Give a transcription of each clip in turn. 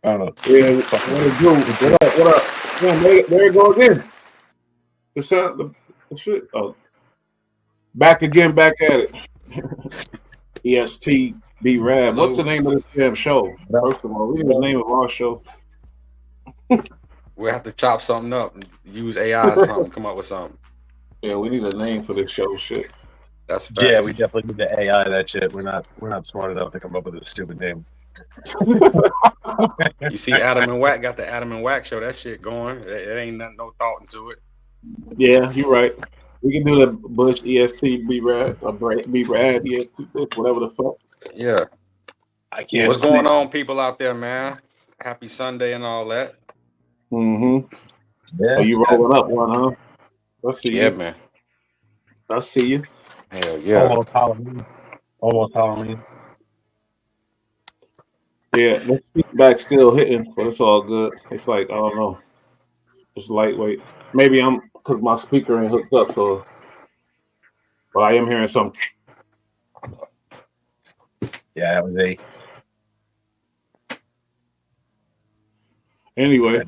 I don't know. Yeah, what it do? What up? What up? Man, there you go again. The sound, the shit. Oh, back again, back at it. EST be rad. What's the Salute. name of this damn show? What up? First of all, we need the name of our show. We'll have to chop something up and use AI or something, come up with something. Yeah, we need a name for this show. Shit. That's facts. Yeah, we definitely need the AI that shit. We're not smart enough to come up with a stupid name. You see Adam and Wack got the Adam and Wack show. That shit going. It ain't nothing, no thought into it. Yeah, you're right. We can do the Bush EST be rad or be rad EST, whatever the fuck. Yeah. I can't. What's going on, people out there, man? Happy Sunday and all that. Mm-hmm. Yeah. Oh, you rolling up one, huh? I see Yeah, you. man. I see you. Hell yeah. Almost Halloween. Almost Halloween. Yeah, my feedback still hitting, but it's all good. It's like I don't know. It's lightweight. Maybe I'm because my speaker ain't hooked up, so but I am hearing some. Yeah, that was a. Anyway,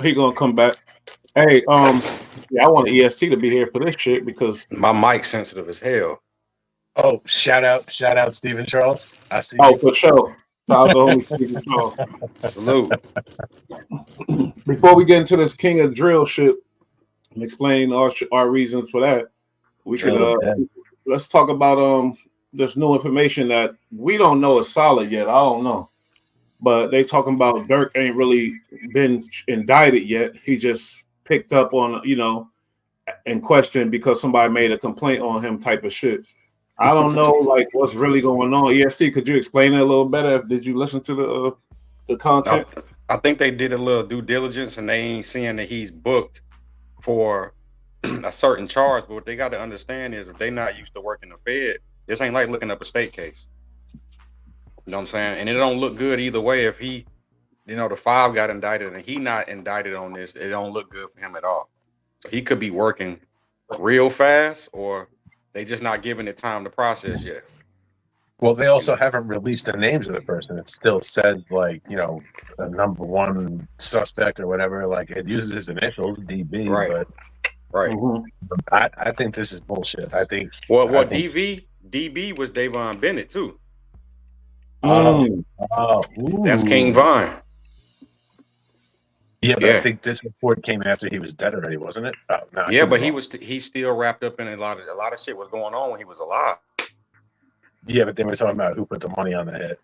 he gonna come back. Hey, yeah, I want EST to be here for this shit because My mic sensitive as hell. Oh, shout out, Stephen Charles. I see. oh, for sure. Shout out to homie Stephen Charles. Salute. Before we get into this King of Drill shit and explain our reasons for that, we could let's talk about this new information that we don't know is solid yet. I don't know. But they talking about Durk ain't really been indicted yet. He just picked up on, and questioned because somebody made a complaint on him type of shit. I don't know, like, what's really going on. ESC, could you explain it a little better? Did you listen to the content? I think they did a little due diligence and they ain't seeing that he's booked for a certain charge. But what they got to understand is if they not used to working the Fed, this ain't like looking up a state case. You know what I'm saying? And it don't look good either way. If he, the 5 got indicted and he not indicted on this, it don't look good for him at all. So he could be working real fast or they just not giving it time to process yet. Well, they also haven't released the names of the person. It still says like, a number 1 suspect or whatever. Like it uses his initials, DB. Right. But right. I think this is bullshit. I think. Well, DB was Davon Bennett too. That's King Von. Yeah, but I think this report came after he was dead already, wasn't it? No, yeah, but he still wrapped up in a lot of shit was going on when he was alive. Yeah, but they were talking about who put the money on the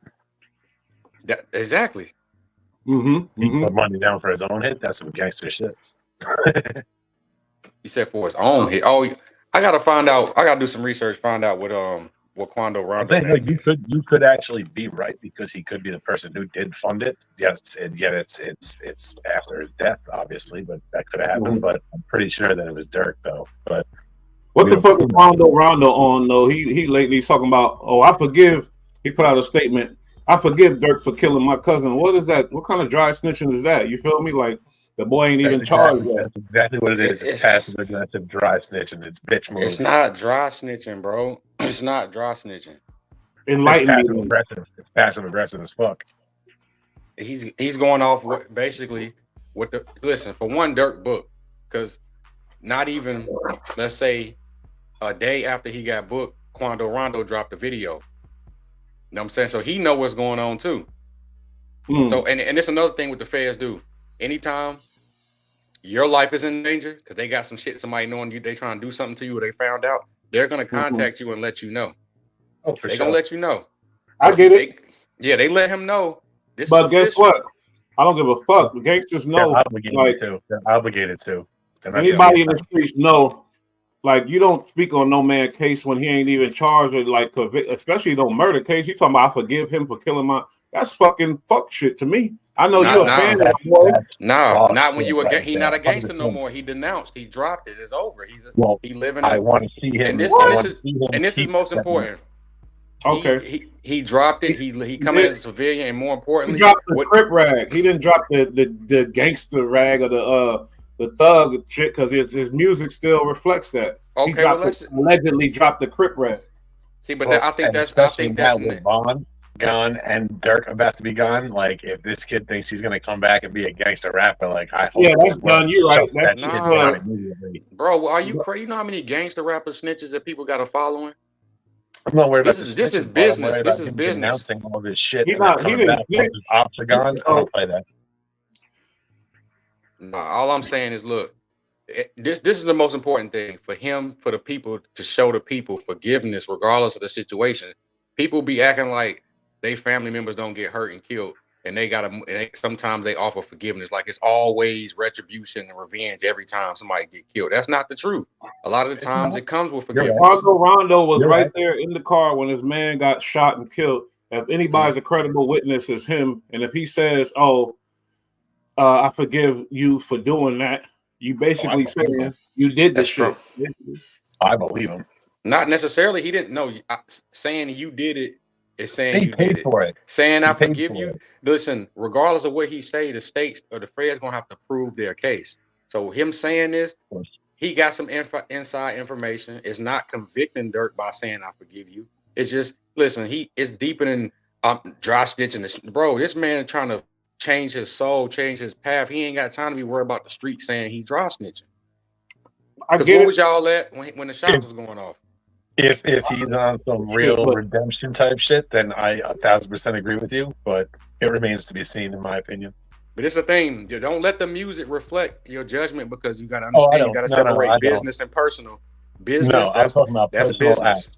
hit. Exactly. He put money down for his own hit. That's some gangster shit. He said for his own hit. Oh, I gotta find out. I gotta do some research. Find out what Quando Rondo. You could actually be right because he could be the person who did fund it. Yes, it's after his death, obviously, but that could have happened. But I'm pretty sure that it was Durk, though. But what the fuck is Quando Rondo on though? He lately he's talking about. Oh, I forgive. He put out a statement. I forgive Durk for killing my cousin. What is that? What kind of dry snitching is that? You feel me? Like the boy ain't even charged yet. That's exactly what it is. It's passive aggressive dry snitching. It's bitch move. It's not dry snitching, bro. It's not dry snitching. Enlighten me. It's passive aggressive as fuck. He's going off basically with the listen for one Durk book because not even let's say a day after he got booked, Quando Rondo dropped a video. You know what I'm saying? So he know what's going on too. So and it's another thing with the feds do. Anytime your life is in danger because they got some shit, somebody knowing you, they trying to do something to you or they found out, they're gonna contact you and let you know. Oh, for sure. They're gonna let you know. I get it. They let him know. But guess what? I don't give a fuck. The gangsters know. They're obligated to. Anybody in the streets know. Like you don't speak on no man case when he ain't even charged with like especially no murder case. You talking about I forgive him for killing my. That's fucking fuck shit to me. I know you're a fan of that boy. No, not when you he not a gangster no more. He denounced. He dropped it. It's over. He living. I want to see him. And this is most important. Okay. He dropped it. He come in as a civilian, and more importantly, he dropped the Crip rag. He didn't drop the gangster rag or the thug shit because his music still reflects that. Okay, he allegedly dropped the Crip rag. See, but I think that's with Vaughn gone and Durk about to be gone, like if this kid thinks he's gonna come back and be a gangster rapper, like I hope that's done. You're right. That's nah, bro. Are you crazy? You know how many gangster rapper snitches that people got a following? I'm not worried about this is business. This is business. Announcing all this shit he and then coming back snitch. his ops are gone. I don't play that. Nah, all I'm saying is, look, this is the most important thing for him, for the people to show the people forgiveness, regardless of the situation. People be acting like they family members don't get hurt and killed, and sometimes they offer forgiveness, like it's always retribution and revenge every time somebody get killed. That's not the truth. A lot of the times it comes with forgiveness. Quando Rondo was right there in the car when his man got shot and killed. If anybody's a credible witness, is him. And if he says, "Oh, I forgive you for doing that," you basically saying you did this shit. I believe him. Not necessarily. He didn't know. Saying you did it is saying you did it. For it. Saying I forgive you. Listen, regardless of what he say, the states or the feds gonna have to prove their case. So him saying this, he got some inside information. It's not convicting Durk by saying I forgive you. It's just, listen, he is deepening dry stitching this. Bro, this man trying to change his soul, change his path. He ain't got time to be worried about the street saying he dry snitching. Because where was y'all at when the shots was going off? If he's on some real redemption type shit, then I 1,000% agree with you. But it remains to be seen, in my opinion. But it's the thing. Don't let the music reflect your judgment, because you got to understand. You got to separate business and personal. Business. I'm talking about that's business.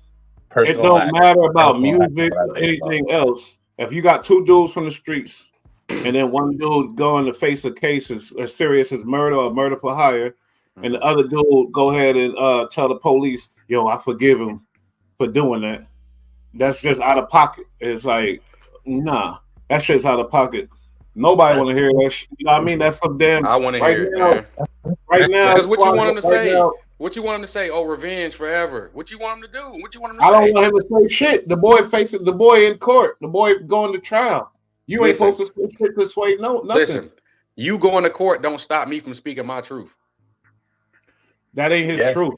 It don't matter about music or anything else. If you got two dudes from the streets, and then one dude going to face a case as serious as murder or murder for hire, and the other dude go ahead and tell the police, "Yo, I forgive him for doing that." That's just out of pocket. It's like, nah, that shit's out of pocket. Nobody want to hear that shit. You know what I mean? That's some damn. I want to hear it, man. Right now, because what you want him to say? What you want him to say? Oh, revenge forever. What you want him to do? What you want him to say? I don't want him to say shit. The boy facing the boy in court. The boy going to trial. You ain't supposed to say shit this way. No, nothing. Listen, you going to court don't stop me from speaking my truth. That ain't his truth.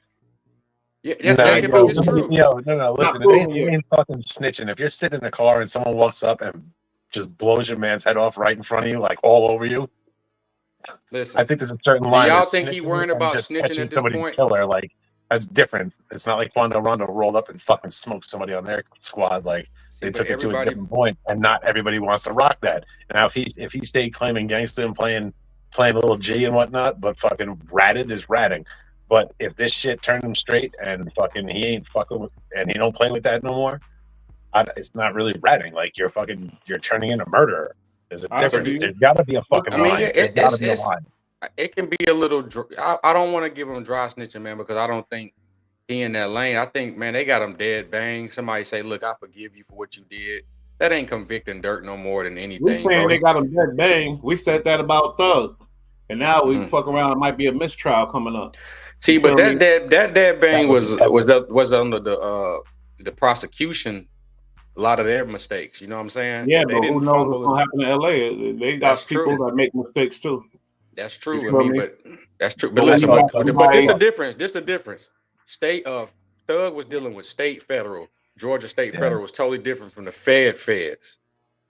Yeah, that can be his truth. No. Listen, it ain't fucking snitching. If you're sitting in the car and someone walks up and just blows your man's head off right in front of you, like all over you. Listen, I think there's a certain line. Y'all think he worrying about snitching at this point? Killer, like that's different. It's not like Quando Rondo rolled up and fucking smoked somebody on their squad. Like they took it to a different point, and not everybody wants to rock that. And now if he stayed claiming gangster and playing a little G and whatnot, but fucking ratted is ratting. But if this shit turned him straight and fucking he ain't fucking with, and he don't play with that no more, it's not really ratting. Like you're turning into a murderer. There's a difference. There's got to be a fucking line. There's got to be a line. It can be a little. I don't want to give him dry snitching, man, because I don't think he in that lane. I think, man, they got him dead bang. Somebody say, "Look, I forgive you for what you did." That ain't convicting Durk no more than anything. We saying they got him dead bang. We said that about Thug, and now we fuck around. It might be a mistrial coming up. See, but that dead bang was under the prosecution. A lot of their mistakes, you know what I'm saying? Yeah, but who knows what's gonna happen in LA? They got people that make mistakes too. That's true. But that's true. But listen, but this the difference. This the difference. State of Thug was dealing with state federal. Georgia State Federal was totally different from the feds.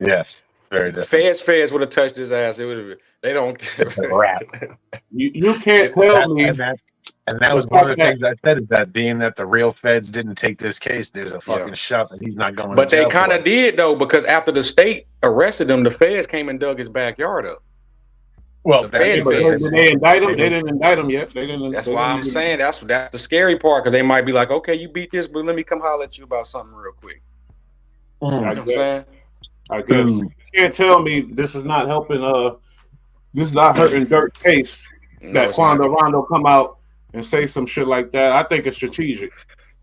Yes, very different. Feds would have touched his ass. It would have. They don't. You can't tell me. And that was one of the things I said, is that being that the real feds didn't take this case, there's a fucking shot that he's not going. But they kind of did though, because after the state arrested him, the feds came and dug his backyard up. Well, did they indict him? They didn't indict him yet. That's why I'm saying that's the scary part, because they might be like, okay, you beat this, but let me come holler at you about something real quick. You know what I'm saying? I guess you can't tell me this is not helping. This is not hurting Durk's case. That Quando Rondo come out and say some shit like that. I think it's strategic.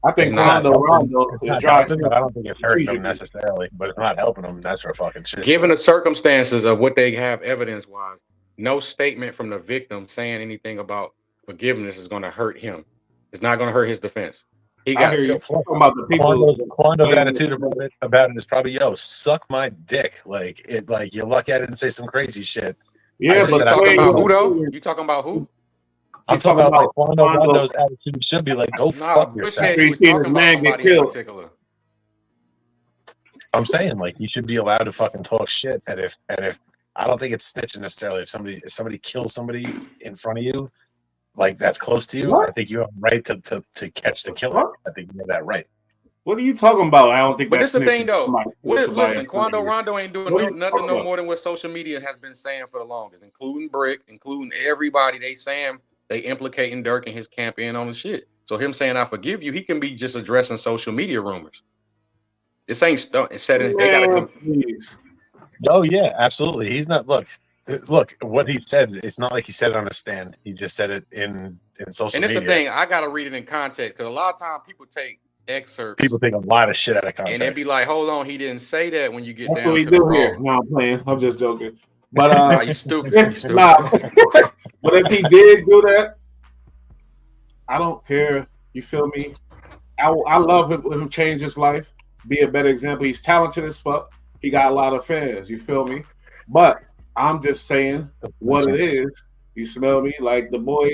I think Quando Rondo is driving. I don't think it's hurting them necessarily, but it's not helping them. That's for fucking shit. Given the circumstances of what they have evidence wise, no statement from the victim saying anything about forgiveness is going to hurt him. It's not going to hurt his defense. He got about the people. Quando's attitude about it is probably, yo, suck my dick. Like you look at it and say some crazy shit. Yeah, but talking about who though? You talking about who? I'm talking about like Quando Rondo's attitude should be like, go fuck yourself. Man get killed. I'm saying, like, you should be allowed to fucking talk shit. And if I don't think it's snitching necessarily. If somebody kills somebody in front of you, like that's close to you, What? I think you have a right to catch the killer. What? I think you have that right. What are you talking about? I don't think But that's this the thing though. Listen, in front Quando of you. Rondo ain't doing What are you nothing talking no about? more than what social media has been saying for the longest, including Brick, including everybody. They saying they implicating Durk and his camp in on the shit. So him saying I forgive you, he can be just addressing social media rumors. This ain't setting. They gotta come. Please. Oh yeah, absolutely. He's not. Look, what he said. It's not like he said it on a stand. He just said it in social And it's media. the thing. I gotta read it in context because a lot of times people take excerpts. People take a lot of shit out of context, and they'd be like, "Hold on, he didn't say that." When you get That's down what we to the do raw. here. No, I'm playing. I'm just joking. But Nah, you stupid. You stupid. Nah. But if he did do that, I don't care. You feel me? I love him change his life, be a better example. He's talented as fuck. He got a lot of fans. You feel me? But I'm just saying what it is. You smell me? Like the boy.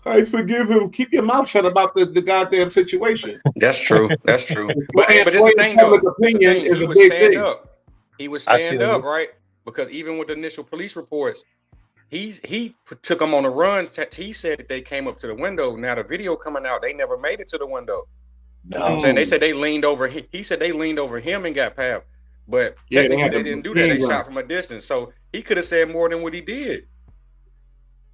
I forgive him. Keep your mouth shut about the goddamn situation. That's true. That's true. But But this is the thing, though. Opinion is he a would big stand thing. up. He would stand up, right? Because even with the initial police reports, he took them on the run. He said that they came up to the window. Now the video coming out, they never made it to the window. No. You know what I'm saying? They said they leaned over. He said they leaned over him and got past. But technically, they didn't do that. They shot from a distance. So he could have said more than what he did.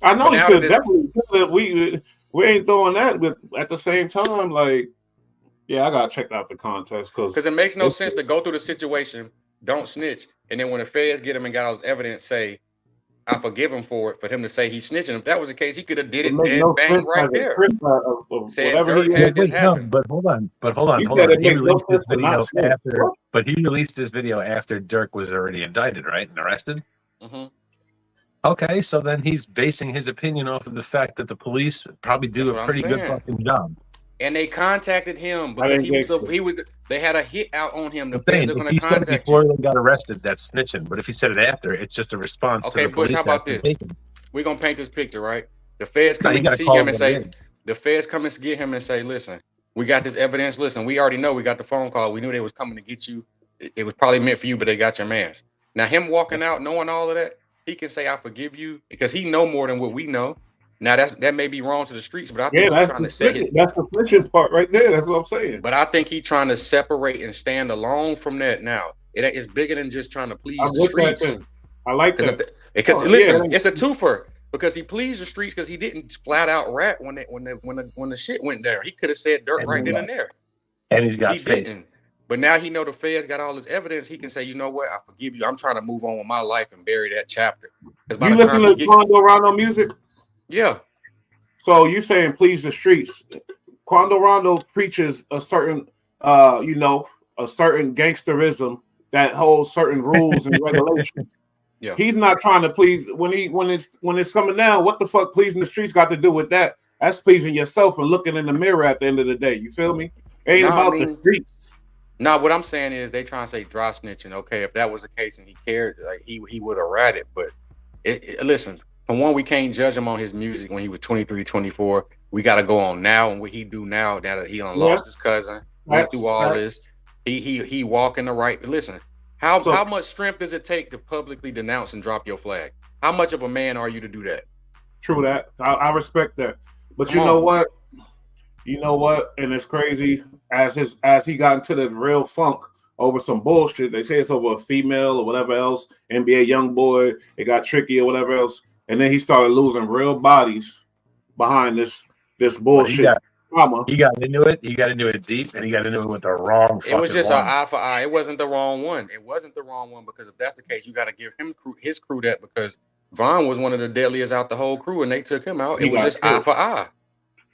I know he could definitely. We ain't throwing that, but at the same time, like, yeah, I gotta check out the context because it makes no sense to go through the situation, don't snitch, and then when the feds get him and got all his evidence, say, I forgive him for it. For him to say he's snitching, if that was the case, he could have did it dead bang right there. Said Durk had this happen. But hold on. He released this video after. But he released this video after Durk was already indicted, right, and arrested. Mm-hmm. Okay, so then he's basing his opinion off of the fact that the police probably do a pretty good fucking job. And they contacted him because they had a hit out on him. The feds are going to contact him. Before they got arrested, that's snitching. But if he said it after, it's just a response to the police. Okay, Bush, how about this? We're going to paint this picture, right? The feds come and see him and say, the feds come and get him and say, listen, we got this evidence. Listen, we already know we got the phone call. We knew they was coming to get you. It was probably meant for you, but they got your mans. Now, him walking out, knowing all of that, he can say, I forgive you, because he know more than what we know. Now, that may be wrong to the streets, but I think he's trying to say it. That's the snitching part right there. That's what I'm saying. But I think he's trying to separate and stand alone from that now. It's bigger than just trying to please the streets. I like that. Because listen, it's a twofer. Because he pleased the streets because he didn't flat out rat when the shit went there. He could have said Durk right then and there. And he didn't. But now he know the feds got all his evidence. He can say, you know what? I forgive you. I'm trying to move on with my life and bury that chapter. You listen to Quando Rondo music? Yeah. So you saying please the streets. Quando Rondo preaches a certain a certain gangsterism that holds certain rules and regulations. Yeah. He's not trying to please when it's coming down. What the fuck pleasing the streets got to do with that? That's pleasing yourself and looking in the mirror at the end of the day. You feel me? It ain't about the streets. No, what I'm saying is they trying to say dry snitching. Okay, if that was the case and he cared, like he would have ratted. But listen, for one, we can't judge him on his music when he was 23, 24. We got to go on now and what he do now that he lost his cousin, went through all this. He walking the right. Listen, how much strength does it take to publicly denounce and drop your flag? How much of a man are you to do that? True that. I respect that. But you know what? You know what? And it's crazy as he got into the real funk over some bullshit. They say it's over a female or whatever else. NBA young boy. It got tricky or whatever else. And then he started losing real bodies behind this bullshit. He got into it. He got into it deep, and he got into it with the wrong. It was just an eye for eye. It wasn't the wrong one. It wasn't the wrong one because if that's the case, you got to give him his crew that because Von was one of the deadliest out the whole crew, and they took him out. It was just eye for eye.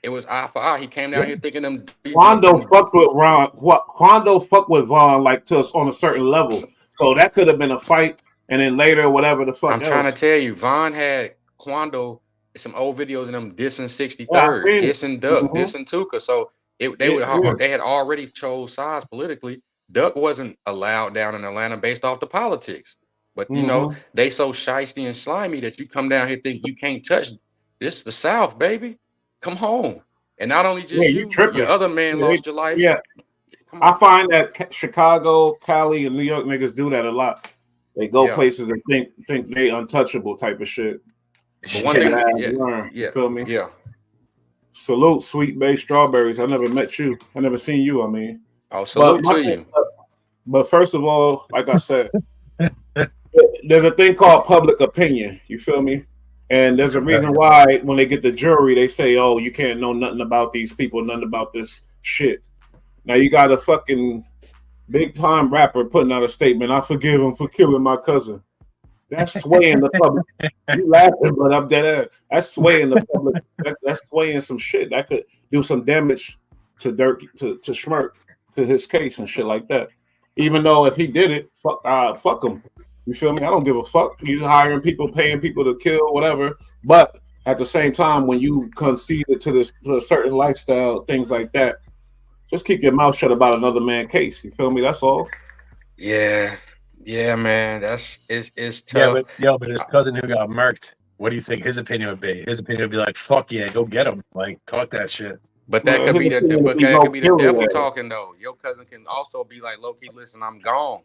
It was eye for eye. He came down here thinking them. Quando fucked with Ron. Quando fucked with Von like to us on a certain level. So that could have been a fight, and then later whatever the fuck. I'm trying to tell you, Von had Quando. Some old videos of them dissing 63rd, dissing Duck, dissing Tuka. So they had already chose sides politically. Duck wasn't allowed down in Atlanta based off the politics. But you know, they so shiesty and slimy that you come down here think you can't touch this the South, baby. Come home. And not only just your other man lost your life. Yeah. I find that Chicago, Cali, and New York niggas do that a lot. They go places and think they untouchable type of shit. But one thing, you feel me? Yeah. Salute, Sweet Bay Strawberries. I never met you. I never seen you. I mean, salute to you. But first of all, like I said, there's a thing called public opinion. You feel me? And there's a reason why when they get the jury, they say, "Oh, you can't know nothing about these people, nothing about this shit." Now you got a fucking big time rapper putting out a statement. I forgive him for killing my cousin. That's swaying the public. You laughing, but I'm dead ass. That's swaying the public. That's swaying some shit that could do some damage to Durk, to Schmirk, to his case and shit like that. Even though if he did it, fuck him. You feel me? I don't give a fuck. You hiring people, paying people to kill, whatever. But at the same time, when you concede to a certain lifestyle, things like that, just keep your mouth shut about another man's case. You feel me? That's all. Yeah, man. It's tough. But his cousin who got murked, what do you think his opinion would be? His opinion would be like, "Fuck yeah, go get him!" Like, talk that shit. But that could be the devil talking though. Your cousin can also be like, "Low key, listen, I'm gone.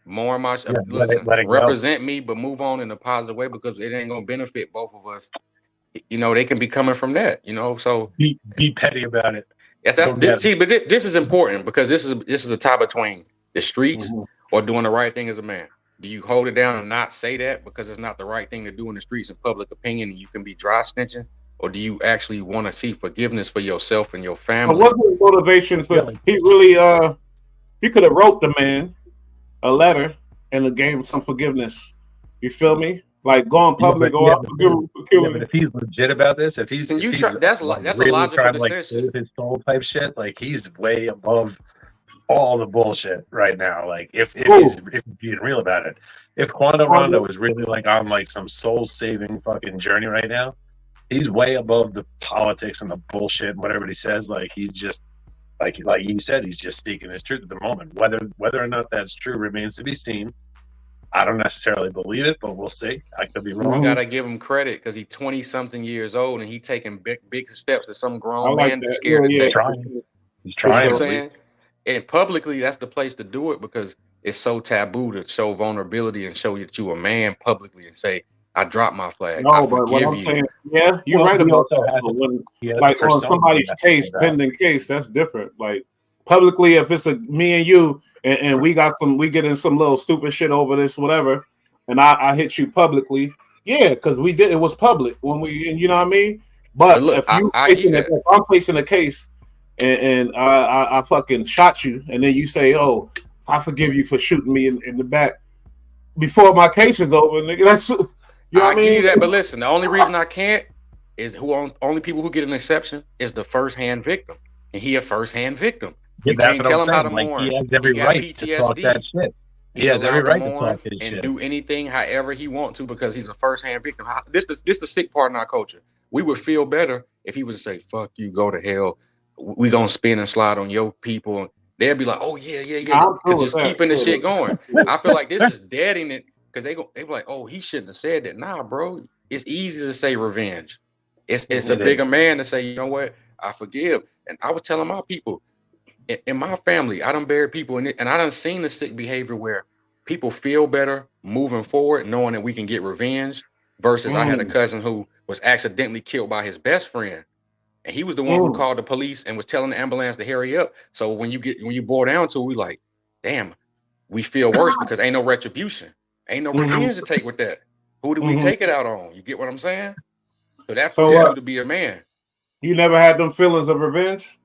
More of my listen, represent me, but move on in a positive way because it ain't gonna benefit both of us." You know, they can be coming from that. You know, so be petty about it. But this is important because this is a tie between the streets or doing the right thing as a man. Do you hold it down and not say that because it's not the right thing to do in the streets and public opinion and you can be dry snitching? Or do you actually want to see forgiveness for yourself and your family? What was the motivation for he really he could have wrote the man a letter and gave him some forgiveness. You feel me? Like going public or forgive him for killing. If he's legit about this, if he's that's a logical decision. His soul type shit, like he's way above all the bullshit right now. Like if he's being real about it, if Quando Rondo is really like on like some soul saving fucking journey right now, he's way above the politics and the bullshit and whatever he says. Like he's just like he said, he's just speaking his truth at the moment. Whether or not that's true remains to be seen. I don't necessarily believe it, but we'll see. I could be wrong. You gotta give him credit because he's 20-something years old and he's taking big steps that some grown man is scared to take. He's trying. You know what I'm saying? And publicly, that's the place to do it because it's so taboo to show vulnerability and show that you're a man publicly and say, "I dropped my flag." No, but what I'm saying, you're right about that. When, like on somebody's pending case, that's different. Like publicly, if it's me and you. And we get in some little stupid shit over this, whatever. And I hit you publicly, because we did. It was public when you know what I mean. But look, if I'm facing a case and I fucking shot you, and then you say, "Oh, I forgive you for shooting me in the back," before my case is over, nigga. That's you know what I mean. Give you that, but listen, the only reason I can't is only people who get an exception is the first-hand victim, and he a first-hand victim. You can't tell him how to mourn. He has every right to talk that shit. He has every right to talk that shit and do anything however he wants to because he's a first-hand victim. This the sick part in our culture. We would feel better if he was to say, "Fuck you, go to hell. We gonna spin and slide on your people." They'd be like, "Oh yeah," because just keeping the shit going. I feel like this is deading it because they be like, "Oh, he shouldn't have said that." Nah, bro, it's easy to say revenge. It's a bigger man to say, "You know what? I forgive." And I was telling my people. In my family, I done buried people and I done seen the sick behavior where people feel better moving forward, knowing that we can get revenge. Versus, I had a cousin who was accidentally killed by his best friend, and he was the one who called the police and was telling the ambulance to hurry up. So when you boil down to it, we like, damn, we feel worse because ain't no retribution, ain't no revenge to take with that. Who do we take it out on? You get what I'm saying? So that's for you to be a man. You never had them feelings of revenge?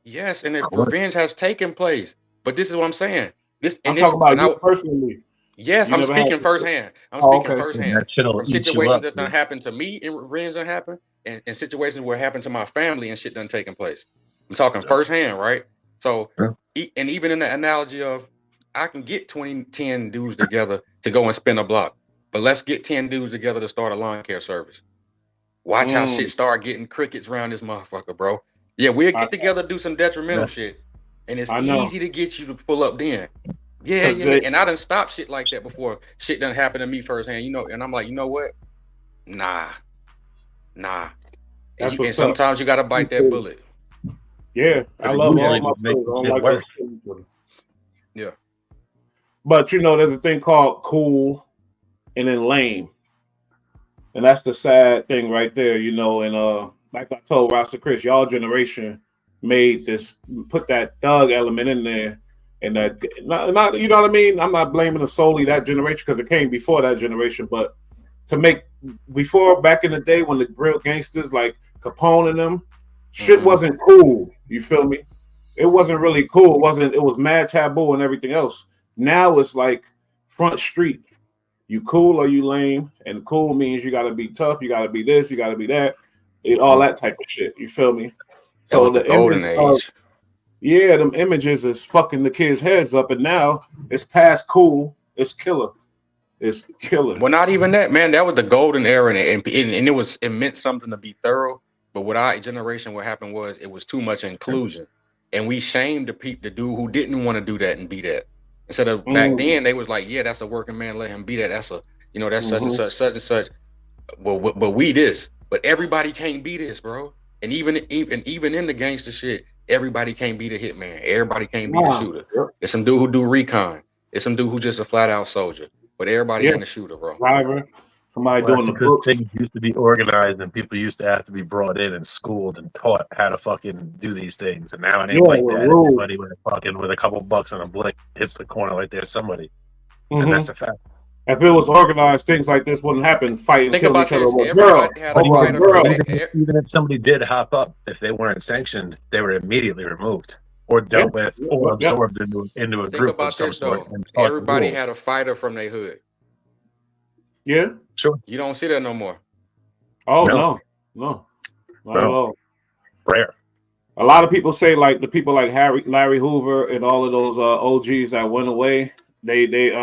Yes, and revenge has taken place. But this is what I'm saying. I'm talking about you personally. Yes, I'm speaking firsthand. I'm speaking firsthand. From situations that's done happened to me and revenge done happen, and situations where it happened to my family and shit done taken place. I'm talking firsthand, right? So, and even in the analogy of, I can get 10 dudes together to go and spin a block, but let's get 10 dudes together to start a lawn care service. Watch how shit start getting crickets around this motherfucker, bro. Yeah, we'll get together, do some detrimental shit, and it's easy to get you to pull up then. Yeah. And I done stopped shit like that before. Shit done happened to me firsthand, and I'm like, you know what? Nah. And sometimes you gotta bite that bullet. Yeah, I love all my brothers. I don't like worse. Yeah. But you know, there's a thing called cool and then lame. And that's the sad thing right there, you know. And like I told Rasta Chris, y'all generation made this, put that thug element in there, and that not you know what I mean. I'm not blaming it solely that generation because it came before that generation, but to make before back in the day when the real gangsters like Capone and them, shit wasn't cool. You feel me? It wasn't really cool. It wasn't. It was mad taboo and everything else. Now it's like front street. You cool or you lame, and cool means you got to be tough. You got to be this. You got to be that. All that type of shit. You feel me? So the golden age. Yeah, them images is fucking the kids' heads up, and now it's past cool. It's killer. It's killer. Well, not even that, man. That was the golden era, and it meant something to be thorough. But with our generation, what happened was it was too much inclusion, and we shamed the dude who didn't want to do that and be that. Instead of back then, they was like, yeah, that's a working man. Let him be that. That's a, you know, that's such and such. Well, but we this, but everybody can't be this, bro. And even in the gangster shit, everybody can't be the hitman. Everybody can't be the shooter. There's some dude who do recon. There's some dude who just a flat out soldier. But everybody ain't a shooter, bro. Driver. Somebody doing the books. Things used to be organized and people used to have to be brought in and schooled and taught how to fucking do these things. And now it ain't like that. Everybody with a couple bucks on a blink hits the corner like there's somebody. And that's a fact. If it was organized, things like this wouldn't happen. Fighting, kill each other with Even if somebody did hop up, if they weren't sanctioned, they were immediately removed or dealt with or absorbed into a group of some sort. Everybody had a fighter from their hood. Yeah, sure. You don't see that no more. Oh no, not at all. Rare. A lot of people say like the people like Larry Hoover and all of those OGs that went away. They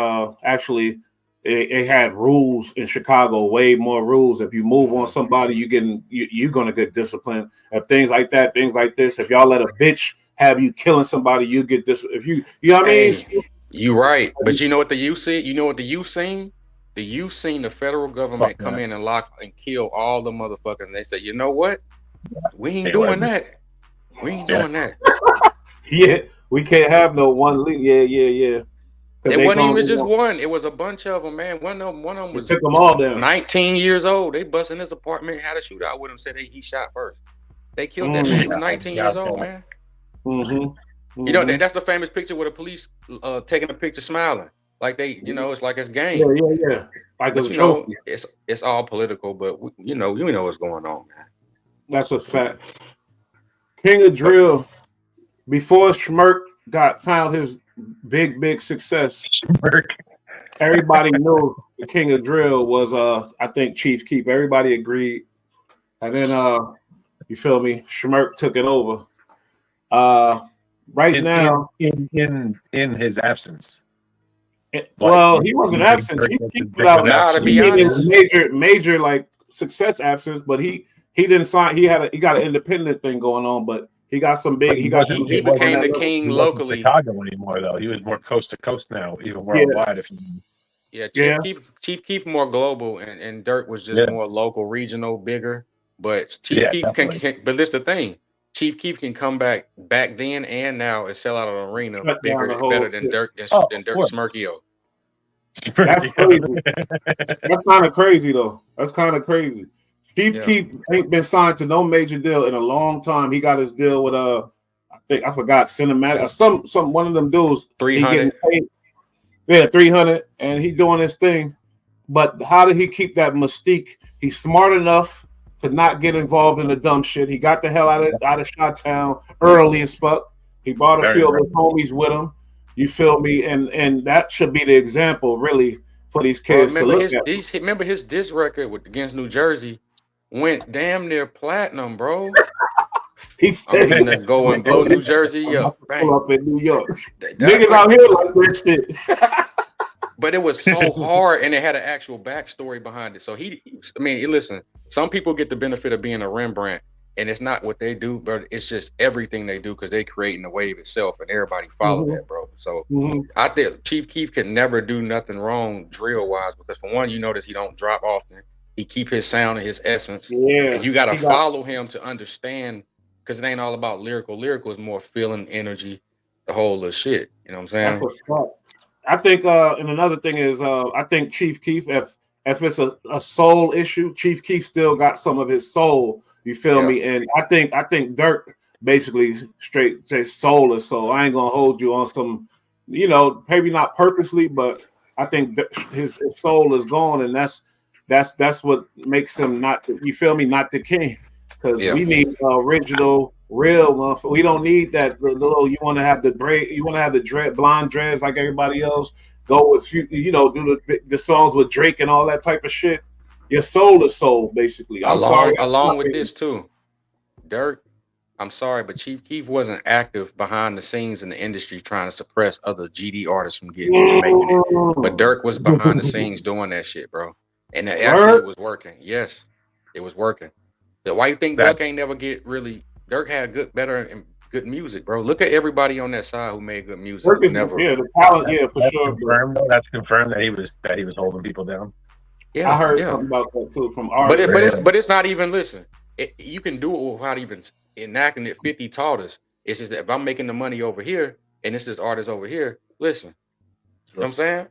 actually they had rules in Chicago, way more rules. If you move on somebody, you're gonna get disciplined. If things like that, things like this. If y'all let a bitch have you killing somebody, you get this. If you know what I mean. You right, but you know what the youth see? You know what the youth seen? The youth seen the federal government come in and lock and kill all the motherfuckers, and they say, you know what? We ain't doing that. We ain't doing that. Yeah, we can't have no one. Yeah. It wasn't even just one. It was a bunch of them, man. One of them was took them all down. 19 years old. They busted in his apartment, had a shootout with him. Said he shot first. They killed that man. He was 19 years old, man. You know that's the famous picture with the police taking a picture smiling. Like they, you know, it's like it's game. Yeah. Like but, you know, it's all political, but you know what's going on, man. That's a fact. King of Drill, before Schmirk found his big success, everybody knew the King of Drill was I think Chief Keef. Everybody agreed, and then you feel me? Schmirk took it over. Now, in his absence. Well, he wasn't absent. He put out to be honest, major like success absence, but he didn't sign. He got an independent thing going on, but he got some big. He became the king locally. Chicago anymore though. He was more coast to coast now, even worldwide. Chief Keef more global, and Durk was just more local, regional, bigger. But Chief Keef can. But this the thing. Chief Keef can come back then and now and sell out an arena bigger and better than Durk Smirkio. That's crazy. That's kind of crazy though. That's kind of crazy. Chief Keef ain't been signed to no major deal in a long time. He got his deal with I think I forgot Cinematic some one of them dudes. 300. 300, and he doing his thing. But how did he keep that mystique? He's smart enough to not get involved in the dumb shit. He got the hell out of Chi-Town early as fuck. He brought a few of his homies with him. You feel me? And that should be the example, really, for these kids to look at. Remember his diss record against New Jersey went damn near platinum, bro. He said, "I'm gonna go and blow New Jersey up." Pull up in New York. Niggas out here like this shit. But it was so hard, and it had an actual backstory behind it. So listen, some people get the benefit of being a Rembrandt, and it's not what they do, but it's just everything they do because they creating the wave itself, and everybody follow that, bro. So I think Chief Keef can never do nothing wrong drill wise because for one, you notice he don't drop often. He keep his sound and his essence. Yeah, and you got to follow him to understand because it ain't all about lyrical. Lyrical is more feeling, energy, the whole little shit. You know what I'm saying? That's a fact. I think, and another thing is, I think Chief Keef, if it's a soul issue, Chief Keef still got some of his soul. You feel me? And I think Durk basically straight says soul is soul. I ain't gonna hold you on some, you know, maybe not purposely, but I think his soul is gone, and that's what makes him not. You feel me? Not the king, because we need original, real one. We don't need that little. You want to have the braid. You want to have the blonde dreads like everybody else. Go with you know, do the songs with Drake and all that type of shit. Your soul is soul, basically. Along with this too, Durk. I'm sorry, but Chief Keef wasn't active behind the scenes in the industry trying to suppress other GD artists from getting it and making it. But Durk was behind the scenes doing that shit, bro. And it actually was working. Yes, it was working. Why you think Durk ain't never get really? Durk had good music, bro. Look at everybody on that side who made good music. The talent, for sure. That's confirmed that he was holding people down. Yeah, I heard something about that too from artists. But it's not even. Listen, you can do it without even enacting it. 50 taught us. It's just that if I'm making the money over here and it's this artist over here, listen. You know what I'm saying?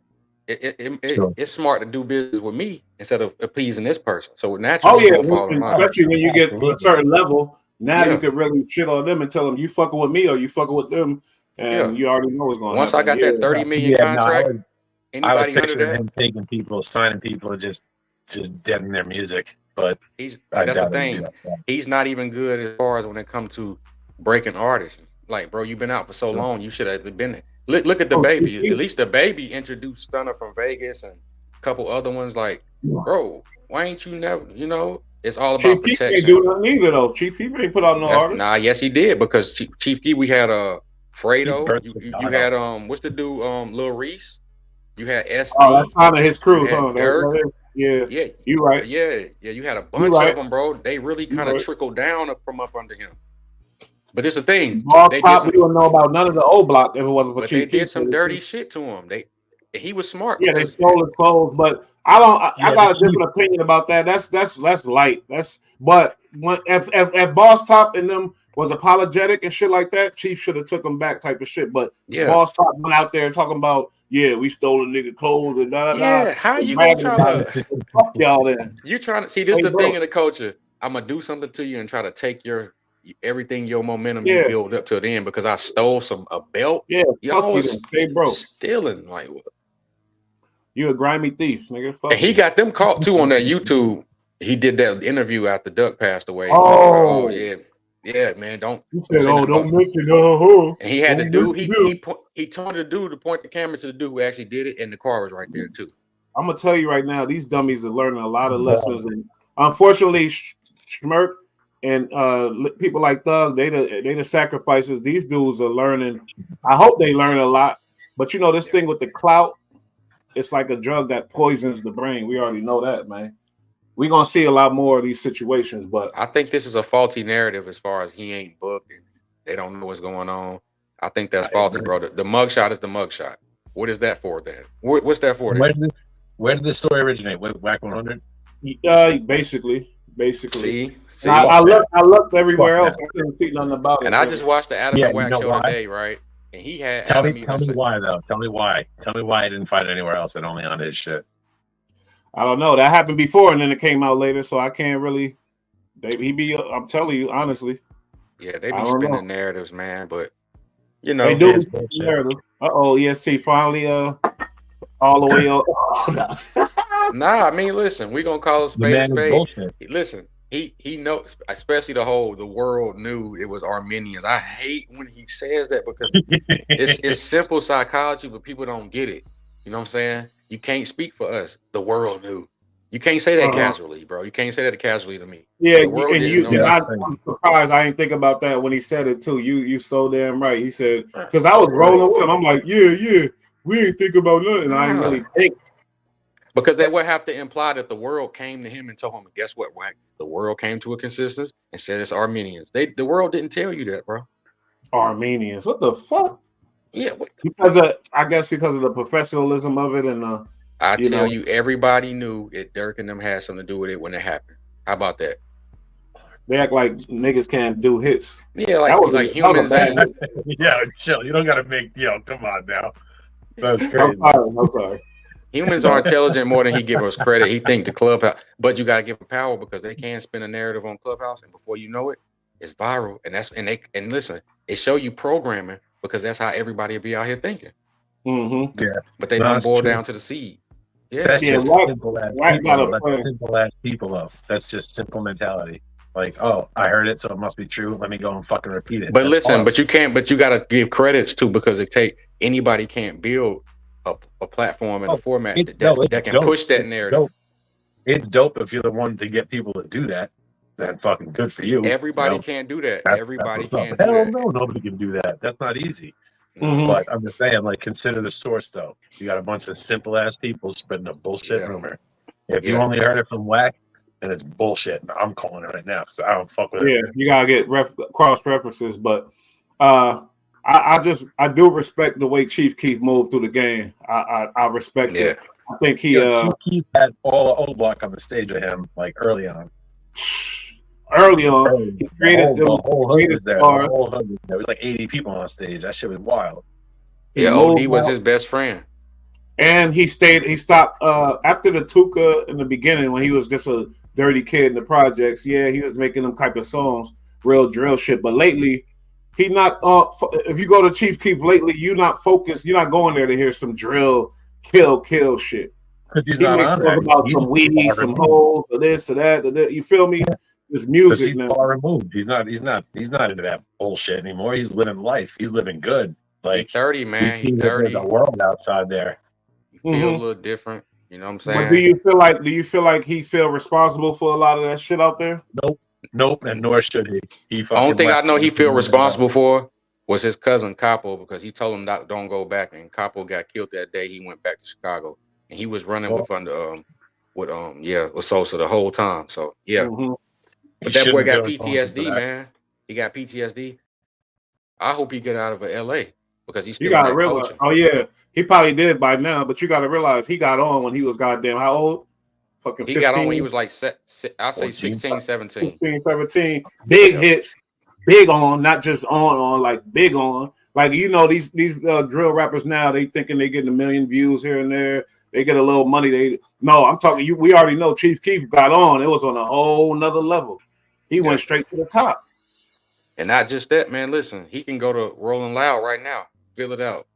It's smart to do business with me instead of appeasing this person. So naturally, especially when you get to a certain level, now you can really shit on them and tell them you fucking with me or you fucking with them, and you already know what's going to happen. Once I got that 30 million contract, I was picturing him taking people, signing people, just deadening their music. But that's the thing. He's not even good as far as when it comes to breaking artists. Like, bro, you've been out for so long. You should have been. Look at the baby. At least the baby introduced Stunner from Vegas and a couple other ones. Like, bro, why ain't you never? You know, it's all about protection. Chief Keef ain't do nothing either though. Chief Keef ain't put out no artist. Nah, yes he did, because Chief Keef, we had Fredo. You had what's the dude Lil Reese. You had EST. Oh, that's kind of his crew, huh? Durk. Yeah, you right. Yeah, you had a bunch of them, bro. They really kind of trickled down from up under him. But it's the thing. We don't know about none of the old block if it wasn't for Chief Keef. They did some dirty shit to him. He was smart. Yeah, they stole his clothes, but I got a different opinion about that. That's light. But if Boss Top and them was apologetic and shit like that, Chief should have took them back type of shit. But Boss Top went out there talking about, we stole a nigga clothes and da da da. Yeah, how you gonna try to fuck y'all then? You trying to see this? The thing in the culture. I'm gonna do something to you and try to take your momentum you build up to the end because I stole a belt. Yeah, y'all was stealing. Like, what? You a grimy thief, nigga. And he got them caught too on that YouTube. He did that interview after Duck passed away. Oh yeah, man. Don't. He said, don't mention And he had the dude. He told the dude to point the camera to the dude who actually did it, and the car was right there too. I'm gonna tell you right now, these dummies are learning a lot of lessons, and unfortunately, Schmirk and people like Thug, they the sacrifices. These dudes are learning. I hope they learn a lot. But this thing with the clout, it's like a drug that poisons the brain. We already know that, man. We're gonna see a lot more of these situations, but I think this is a faulty narrative as far as he ain't booked and they don't know what's going on. I think that's faulty, bro. The mugshot is the mugshot. What is that for then? What's that for then? Where did this story originate? With WAC 100? Basically. See, I looked everywhere else. I couldn't see nothing about it. And I just watched the Adam and Wack show today, right? And he had tell me why though. Tell me why he didn't find it anywhere else and only on his shit. I don't know. That happened before and then it came out later, so I can't really. I'm telling you honestly. Yeah, they be spinning narratives, man. But they do narrative. EST finally all the way up. Nah, I mean, listen, we gonna call it spade a spade. Listen, he knows, especially the world knew it was Armenians. I hate when he says that because it's simple psychology, but people don't get it. You know what I'm saying? You can't speak for us. The world knew. You can't say that casually, bro. You can't say that casually to me. Yeah, I'm surprised I didn't think about that when he said it too. You so damn right. He said, because I was rolling with him. I'm like, yeah, we ain't think about nothing. I didn't really think. Because they would have to imply that the world came to him and told him, guess what, Wack? The world came to a consensus and said it's Armenians. The world didn't tell you that, bro. Armenians. What the fuck? Yeah. I guess because of the professionalism of it and I tell you, everybody knew that Durk and them had something to do with it when it happened. How about that? They act like niggas can't do hits. Yeah, like humans ain't. Yeah, chill. You don't gotta make come on now. That's crazy. I'm sorry. Humans are intelligent more than he give us credit. He think the Clubhouse, but you gotta give them power because they can spin a narrative on Clubhouse, and before you know it, it's viral. And listen, it show you programming because that's how everybody will be out here thinking. Mm-hmm. Yeah, but they don't boil down to the seed. Yeah, that's just simple as people though. That's just simple mentality. Like, oh, I heard it, so it must be true. Let me go and fucking repeat it. But listen, but you can't. But you gotta give credits too because anybody can't build a platform and a format that can push that narrative. It's dope if you're the one to get people to do that. Then fucking good for you. Everybody can't do that. Everybody can't do that. No, nobody can do that. That's not easy. Mm-hmm. But I'm just saying, like, consider the source though. You got a bunch of simple ass people spreading a bullshit rumor. If you only heard it from whack, then it's bullshit. I'm calling it right now because I don't fuck with it. Yeah, you gotta get cross references, but I do respect the way Chief Keef moved through the game. I respect it. I think Chief Keef had all the old block on the stage with him like early on. He created the whole hood was there. The whole hood was there. There was like 80 people on stage. That shit was wild. Yeah, OD was his best friend. And he stopped after the Tuka in the beginning when he was just a dirty kid in the projects. Yeah, he was making them type of songs, real drill shit. But lately, he not. If you go to Chief Keef lately, you're not focused. You're not going there to hear some drill, kill shit. He makes about some weed, some hoes, or this or that. You feel me? This music now. Far removed. He's not into that bullshit anymore. He's living life. He's living good. Like he's 30, man. He's 30. The world outside there. You feel a little different. You know what I'm saying? But do you feel like he feel responsible for a lot of that shit out there? Nope, and nor should he. The only thing I know he feel responsible for was his cousin Capo because he told him don't go back, and Capo got killed that day. He went back to Chicago, and he was running with Sosa the whole time. So yeah, but that boy got PTSD, man. He got PTSD. I hope he get out of LA because he's still. You gotta realize. Culture. Oh yeah. He probably did by now, but you got to realize he got on when he was goddamn how old? Fucking 15? He got on when he was like, I'll say 16, 17. 16, 17. Big hits, big on, not just on, like big on. Like, these drill rappers now, they thinking they getting 1 million views here and there. They get a little money. No, I'm talking, we already know Chief Keef got on. It was on a whole nother level. He went straight to the top. And not just that, man. Listen, he can go to Rolling Loud right now. Fill it out.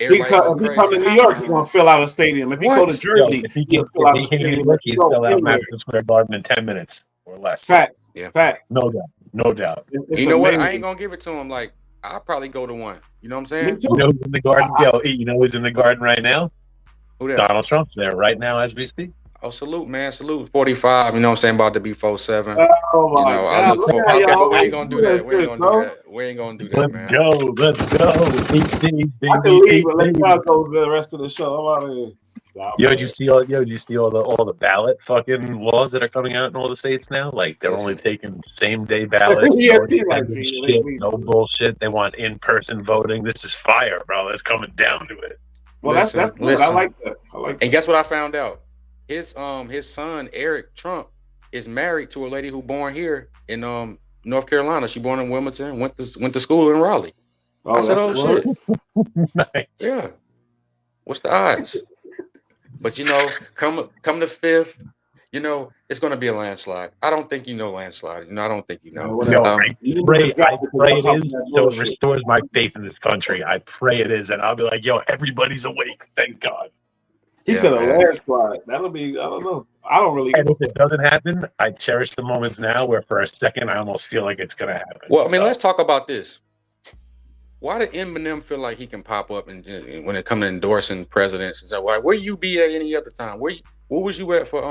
If he come to New York, he's gonna fill out a stadium. If he go to Jersey, he'll fill out Madison Square Garden in 10 minutes or less. Fact. No doubt. You know what? I ain't gonna give it to him. Like I'll probably go to one. You know what I'm saying? You know who's in the garden? You know who's in the garden right now? Who that? Donald Trump's there right now as we speak. Oh, salute, man. Salute. 45. You know what I'm saying? About to be 47. Oh, my God. But we ain't going to do that. We ain't going to do that, man. Let's go. I can leave, but let y'all go the rest of the show. I'm out of here. Did you see all the ballot fucking laws that are coming out in all the states now? Like they're only taking same day ballots. No bullshit. They want in-person voting. This is fire, bro. It's coming down to it. Well, that's good. I like that. And guess what I found out? His son Eric Trump is married to a lady who born here in North Carolina. She born in Wilmington. Went to school in Raleigh. I said, "Oh shit, nice." Yeah. What's the odds? But come the 5th, it's going to be a landslide. I don't think landslide. I don't think I pray it is. So it restores my faith in this country. I pray it is, and I'll be like, everybody's awake. Thank God. He said a landslide. That'll be, I don't know. I don't really. And if it doesn't happen, I cherish the moments now where for a second I almost feel like it's going to happen. Well, I mean, let's talk about this. Why did Eminem feel like he can pop up and when it comes to endorsing presidents and stuff? Why? Where you be at any other time? Where was you at for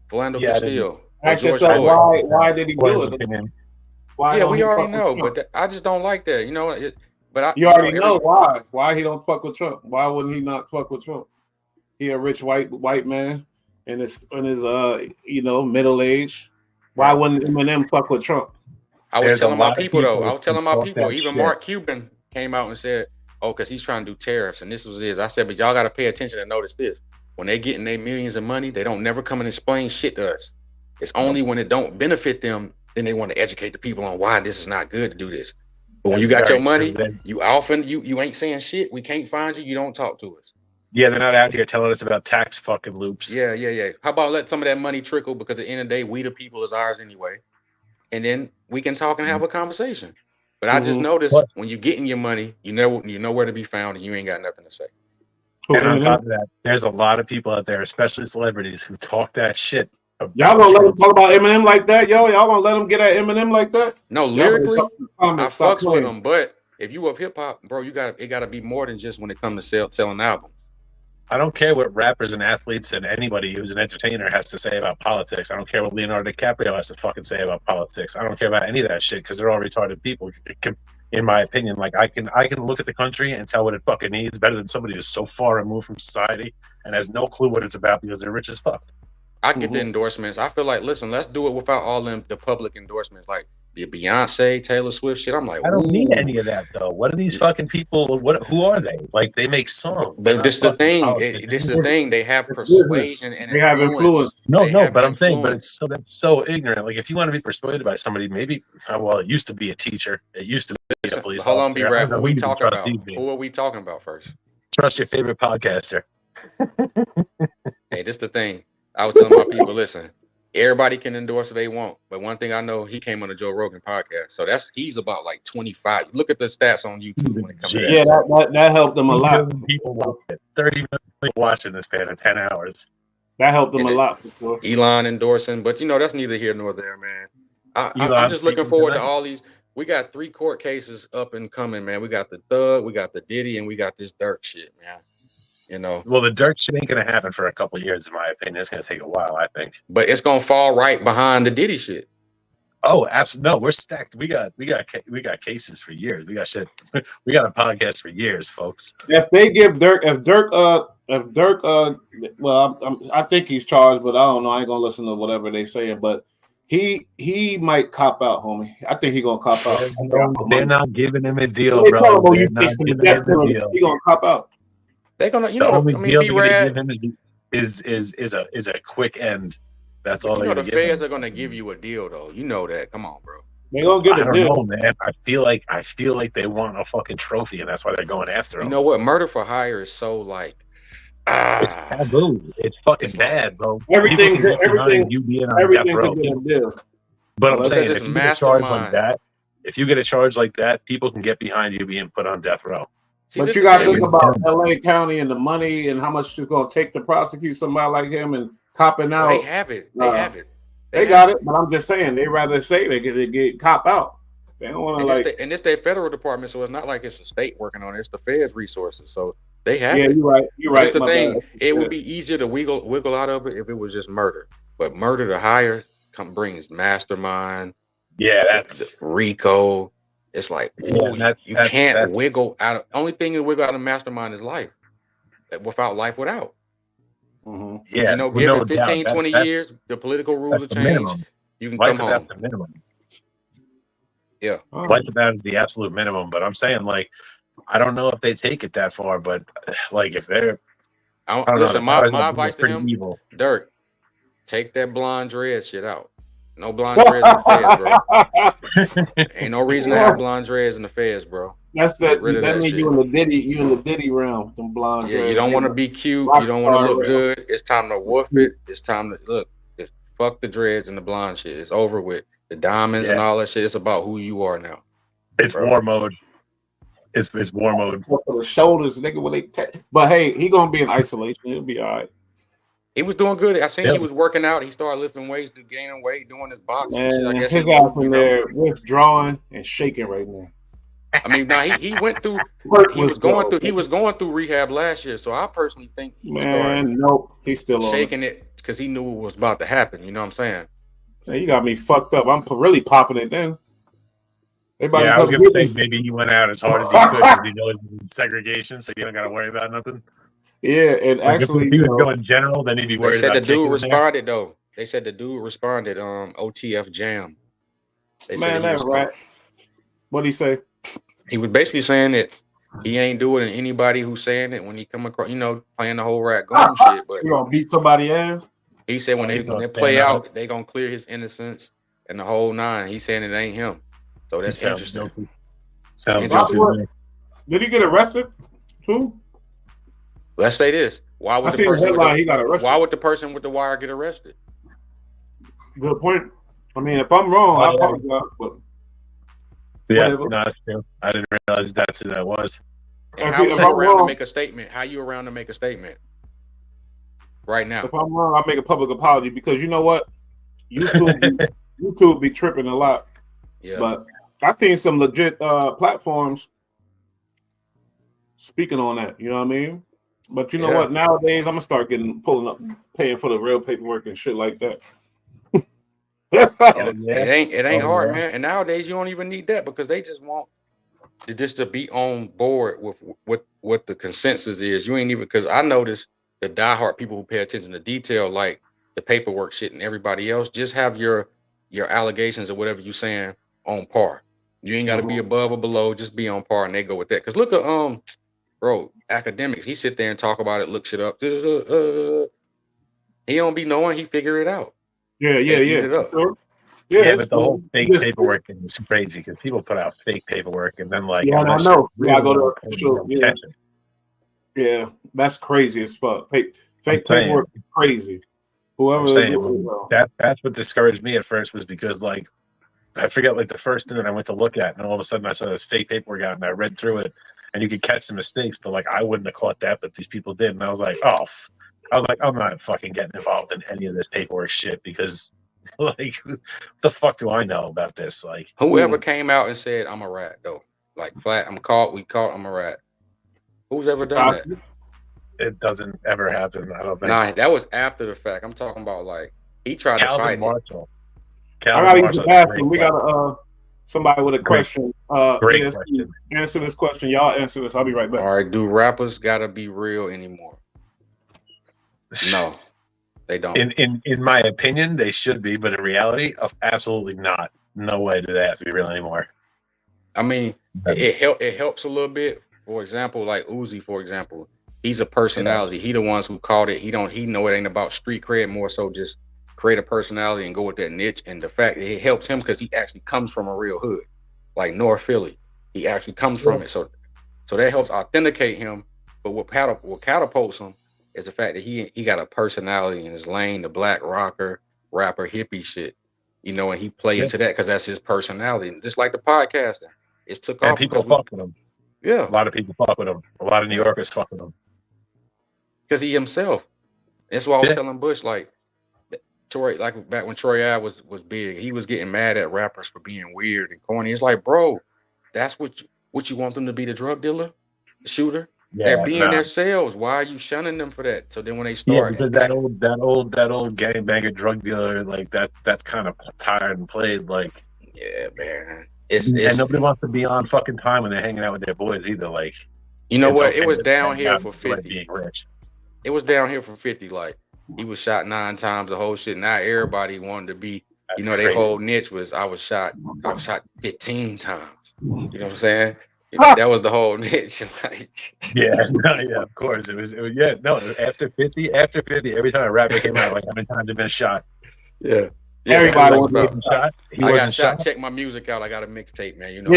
Philando Castile? Ask yourself why did he do it? We already know, but I just don't like that. You already know why he don't fuck with Trump. Why wouldn't he not fuck with Trump? He a rich white man in his middle age. Why wouldn't Eminem fuck with Trump? I was telling my people though. I was telling my people. Even Mark Cuban came out and said, "Oh, because he's trying to do tariffs," and this was his. I said, "But y'all got to pay attention and notice this. When they getting their millions of money, they don't never come and explain shit to us. It's only when it don't benefit them, then they want to educate the people on why this is not good to do this. But when you got your money, you often you ain't saying shit. We can't find you. You don't talk to us. Yeah, they're not out here telling us about tax fucking loops. Yeah. How about let some of that money trickle, because at the end of the day, we the people is ours anyway. And then we can talk and have a conversation. But I just noticed when you getting your money, you know where to be found, and you ain't got nothing to say. And on top of that, there's a lot of people out there, especially celebrities, who talk that shit. Y'all gonna let them talk about Eminem like that, yo? Y'all gonna let them get at Eminem like that? No, lyrically, I fucks with them. But if you of hip hop, bro, it gotta be more than just when it comes to selling albums. I don't care what rappers and athletes and anybody who's an entertainer has to say about politics. I don't care what Leonardo DiCaprio has to fucking say about politics. I don't care about any of that shit because they're all retarded people. In my opinion, like I can look at the country and tell what it fucking needs better than somebody who's so far removed from society and has no clue what it's about because they're rich as fuck. I get the endorsements. I feel like, listen, let's do it without all the public endorsements, like the Beyonce, Taylor Swift shit. I'm like, I don't need any of that though. What are these fucking people? Who are they? Like they make songs. This is the thing. This is the thing. They have persuasion and they have influence. No, but I'm saying, but that's so ignorant. Like if you want to be persuaded by somebody, maybe it used to be a teacher. It used to be a police officer. Hold on, B-Rap. What we talking about? Who are we talking about first? Trust your favorite podcaster. Hey, this is the thing. I was telling my people, listen, everybody can endorse what they want, but one thing I know, he came on the Joe Rogan podcast, so he's about like 25. Look at the stats on YouTube when it comes to that. That helped them a lot. People watch it. 30 minutes watching this span of 10 hours. That helped them a lot. For sure. Elon endorsing, but that's neither here nor there, man. I'm just looking forward to all these. We got 3 court cases up and coming, man. We got the Thug, we got the Diddy, and we got this Durk shit, man. Well, the Durk shit ain't gonna happen for a couple of years, in my opinion. It's gonna take a while, I think. But it's gonna fall right behind the Diddy shit. Oh, absolutely. No, we're stacked. We got cases for years. We got shit. We got a podcast for years, folks. If they give Durk, well, I think he's charged, but I don't know. I ain't gonna listen to whatever they say. But he might cop out, homie. I think he gonna cop out. They're not giving him a deal, bro. He gonna cop out. They're gonna, the only deal they're gonna give him is a quick end. That's all. The feds are gonna give you a deal, though. You know that. Come on, bro. They gonna get a deal, man. I feel like they want a fucking trophy, and that's why they're going after him. You know what? Murder for hire is so like. It's taboo. It's fucking bad, bro. Everything you being on death row. But I'm saying, if you get a charge like that, people can get behind you being put on death row. See, but you got to think about LA County and the money and how much it's going to take to prosecute somebody like him and copping out. They have it. They got it. But I'm just saying, they rather say they get cop out. They don't want to and it's their federal department, so it's not like it's a state working on it. It's the feds' resources, so they have it. Yeah, you're right. You're right. That's the thing. It would be easier to wiggle out of it if it was just murder. But murder to hire brings mastermind. Yeah, that's RICO. It's like, you can't wiggle out of. Only thing you wiggle out of mastermind is life. Without life, without. Mm-hmm. Yeah, give it 15, 20 years, the political rules will change. Minimum. You can life come home. The minimum. Yeah, life without is the absolute minimum. But I'm saying, like, I don't know if they take it that far, but like, if they're, listen, my advice to him, Durk, take that blonde dread shit out. No blonde dreads in the feds, bro. Ain't no reason to have blonde dreads in the feds, bro. That's that. That means you in the Diddy realm. Them blonde dreads. You don't want to be cute. You don't want to look good. It's time to woof it. It's time to look. Fuck the dreads and the blonde shit. It's over with. The diamonds and all that shit. It's about who you are now. It's war mode. It's war mode. For the shoulders, nigga. When but hey, he gonna be in isolation. He'll be all right. He was doing good. I seen he was working out. He started lifting weights, gaining weight, doing his boxing. Man, I guess his ass in there withdrawing and shaking right now. I mean, now he went through. He was going through rehab last year. So I personally think he's still shaking it because he knew what was about to happen. You know what I'm saying? Man, you got me fucked up. I'm really popping it then. I was gonna say maybe he went out as hard as he could because he knows segregation, so you don't gotta worry about nothing. Yeah, and actually, if he was going general, then he'd be worried. They said the dude responded though. They said the dude responded. OTF jam. Man, that's right. What'd he say? He was basically saying that he ain't doing it. Anybody who's saying it when he come across, playing the whole rat gun shit. But you gonna beat somebody ass? He said when they play out, they gonna clear his innocence and the whole nine. He's saying it ain't him. So that's interesting. Sounds interesting. Did he get arrested too? Let's say this. Why would the person with the wire get arrested? Good point. I mean, if I'm wrong, I apologize. But yeah, no, that's true. I didn't realize that's who that was. And how are you around to make a statement? How you around to make a statement right now? If I'm wrong, I'll make a public apology because you know what? YouTube be tripping a lot. Yeah. But I've seen some legit platforms speaking on that. You know what I mean? But you know what? Nowadays, I'm gonna start paying for the real paperwork and shit like that. It ain't hard, man. And nowadays, you don't even need that because they just want to be on board with what the consensus is. You ain't even, because I noticed the diehard people who pay attention to detail, like the paperwork shit, and everybody else, just have your allegations or whatever you saying on par. You ain't got to be above or below. Just be on par, and they go with that. Because look at bro, academics. He sit there and talk about it, look shit up. He don't be knowing. He figure it out. Yeah. Sure. Yeah, but the whole fake paperwork is crazy because people put out fake paperwork and then like I know. I go to yeah, that's crazy as fuck. Fake paperwork is crazy. Whoever that's what discouraged me at first was because like I forget like the first thing that I went to look at and all of a sudden I saw this fake paperwork out and I read through it and you could catch the mistakes, but like I wouldn't have caught that, but these people did, and I was like, I'm not fucking getting involved in any of this paperwork shit because like what the fuck do I know about this? Like whoever came out and said I'm a rat though, like flat, I'm a rat. Who's ever done that? It doesn't ever happen. I don't think. Nah, that was after the fact. I'm talking about like he tried Calvin to fight Marshall. I gotta use the bathroom. We got somebody with a question. Great EST, question. Answer this question. Y'all answer this. I'll be right back. All right. Do rappers gotta be real anymore? No, they don't. In my opinion, they should be, but in reality, absolutely not. No way do they have to be real anymore. I mean, it helps a little bit. For example, like Uzi, for example, he's a personality. He the ones who called it. He know it ain't about street cred, more so just create a personality and go with that niche. And the fact that it helps him because he actually comes from a real hood, like North Philly. He actually comes from it, so that helps authenticate him. But what catapults him is the fact that he got a personality in his lane, the black rocker, rapper, hippie shit, you know, and he play into that because that's his personality. And just like the podcasting, it's took off. People fuck with him. Yeah, a lot of people fuck with him. A lot of New Yorkers fuck with him because he himself. That's why I was telling Bush, like Troy, like back when Troy Ave was big, he was getting mad at rappers for being weird and corny. It's like, bro, that's what you want them to be, the drug dealer, the shooter. They're being their selves. Why are you shunning them for that? So then when they start, because that old gangbanger drug dealer, like that's kind of tired and played. Like, yeah, man. And nobody wants to be on fucking time when they're hanging out with their boys either. Like, you know what? It was downhill for 50. Being rich. It was downhill for 50. Like he was shot 9 times, the whole shit. Now everybody wanted to be. You know, their whole niche was I was shot 15 times. You know what I'm saying? That was the whole niche. Like, of course. It was after 50, every time a rapper came out, like how many times they've been shot. Yeah. Everybody was shot. I got shot. Check my music out. I got a mixtape, man. You know.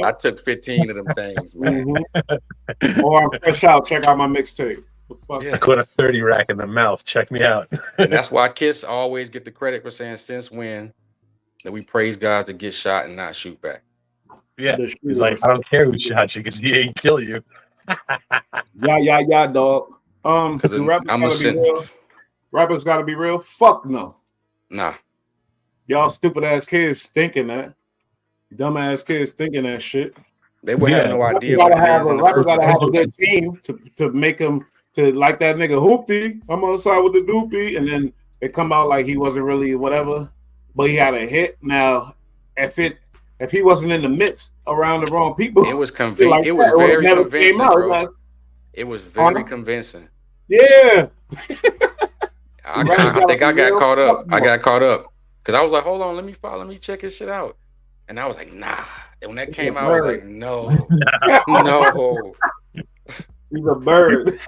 I took 15 of them things, man. Or I'm fresh out. Check out my mixtape. I caught a 30 rack in the mouth. Check me out. And that's why Kiss always get the credit for saying, "Since when that we praise God to get shot and not shoot back." Yeah, he's like, I don't care who shot you because he ain't kill you. Yeah, dog. Rappers gotta be real. Fuck no. Nah. Y'all stupid ass kids thinking that. Dumb ass kids thinking that shit. They would have no idea. Rappers gotta have a good team to make them to like that nigga Hoopty. I'm on the side with the doopy, and then it come out like he wasn't really whatever, but he had a hit. Now, if he wasn't in the midst around the wrong people, it was convincing. Like it was very convincing, bro. It was very convincing. Yeah. I think I got caught up. I got caught up because I was like, hold on, let me check his shit out. And I was like, nah. And when that came out, I was like, no. He's a bird.